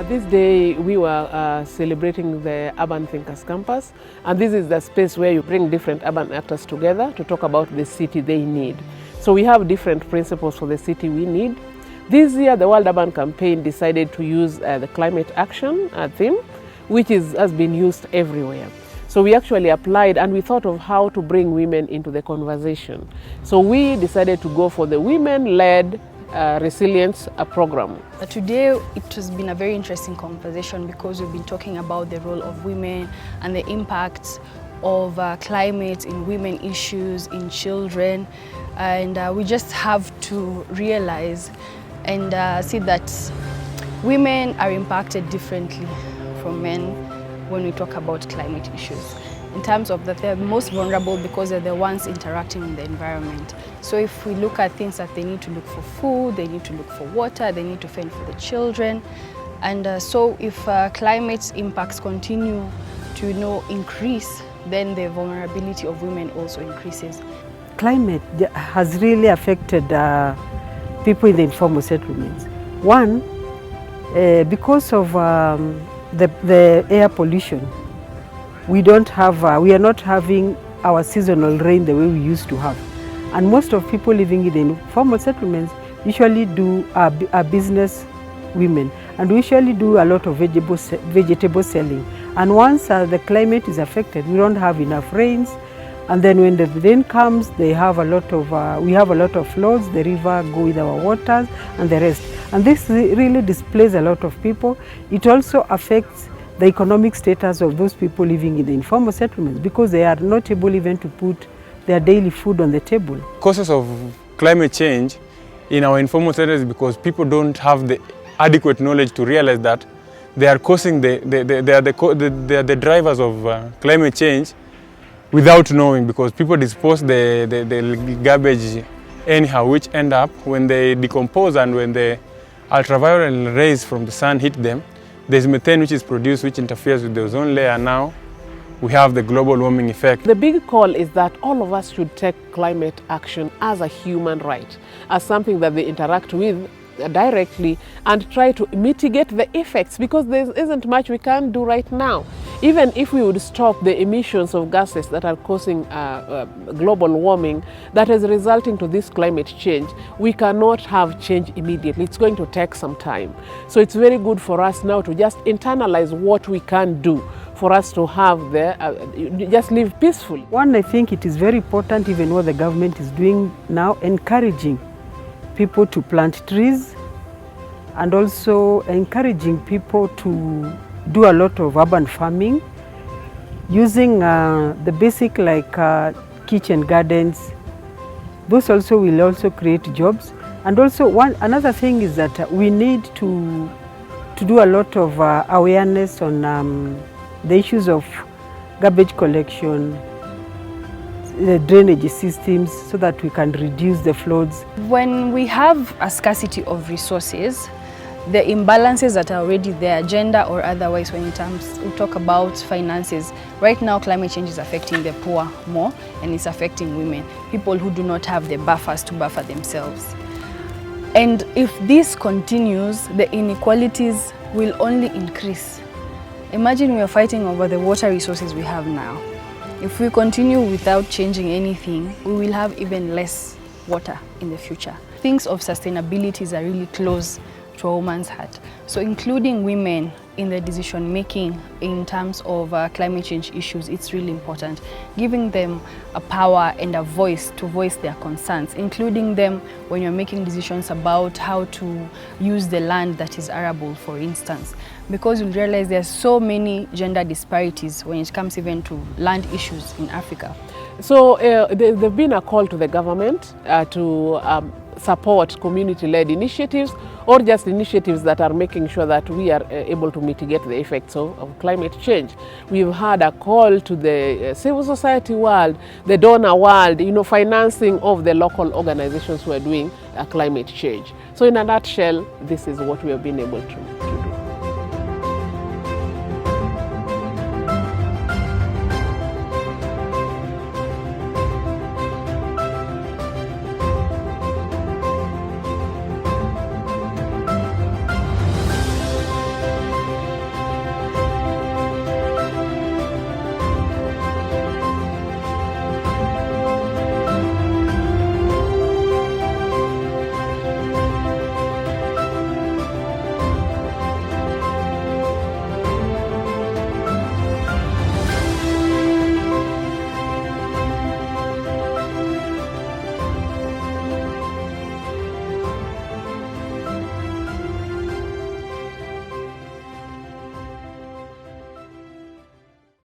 This day we were celebrating the Urban Thinkers Campus, and this is the space where you bring different urban actors together to talk about the city they need. So we have different principles for the city we need. This year the World Urban Campaign decided to use the climate action theme, which has been used everywhere. So we actually applied and we thought of how to bring women into the conversation. So we decided to go for the women-led resilience program. Today it has been a very interesting conversation because we've been talking about the role of women and the impacts of climate in women issues, in children, and we just have to realize and see that women are impacted differently from men when we talk about climate issues. In terms of that, they're most vulnerable because they're the ones interacting in the environment. So if we look at things that they need to look for food, they need to look for water, they need to fend for the children. And so if climate impacts continue to increase, then the vulnerability of women also increases. Climate has really affected people in the informal settlements. One, because of the air pollution, we are not having our seasonal rain the way we used to have. And most of people living in the informal settlements usually are business women, and we usually do a lot of vegetable selling. And once the climate is affected, we don't have enough rains, and then when the rain comes, we have a lot of floods, the river go with our waters and the rest. And this really displaces a lot of people. It also affects the economic status of those people living in the informal settlements because they are not able even to put their daily food on the table. Causes of climate change in our informal settlements because people don't have the adequate knowledge to realize that they are causing they are the drivers of climate change without knowing, because people dispose the garbage anyhow, which end up when they decompose and when the ultraviolet rays from the sun hit them, there's methane which is produced, which interferes with the ozone layer. Now we have the global warming effect. The big call is that all of us should take climate action as a human right, as something that they interact with directly and try to mitigate the effects, because there isn't much we can do right now. Even if we would stop the emissions of gases that are causing global warming that is resulting to this climate change, we cannot have change immediately. It's going to take some time. So it's very good for us now to just internalize what we can do for us to have just live peacefully. One, I think it is very important, even what the government is doing now, encouraging people to plant trees and also encouraging people to do a lot of urban farming using the basic kitchen gardens. Those also will also create jobs. And also another thing is that we need to do a lot of awareness on the issues of garbage collection, the drainage systems, so that we can reduce the floods. When we have a scarcity of resources, the imbalances that are already there, gender or otherwise, when we talk about finances, right now climate change is affecting the poor more, and it's affecting women, people who do not have the buffers to buffer themselves. And if this continues, the inequalities will only increase. Imagine we are fighting over the water resources we have now. If we continue without changing anything, we will have even less water in the future. Things of sustainability are really close to a woman's heart. So including women in the decision making in terms of climate change issues, it's really important. Giving them a power and a voice to voice their concerns, including them when you're making decisions about how to use the land that is arable, for instance. Because you'll realize there's so many gender disparities when it comes even to land issues in Africa. So there's been a call to the government to support community-led initiatives or just initiatives that are making sure that we are able to mitigate the effects of climate change. We've had a call to the civil society world, the donor world, financing of the local organizations who are doing climate change. So in a nutshell, this is what we have been able to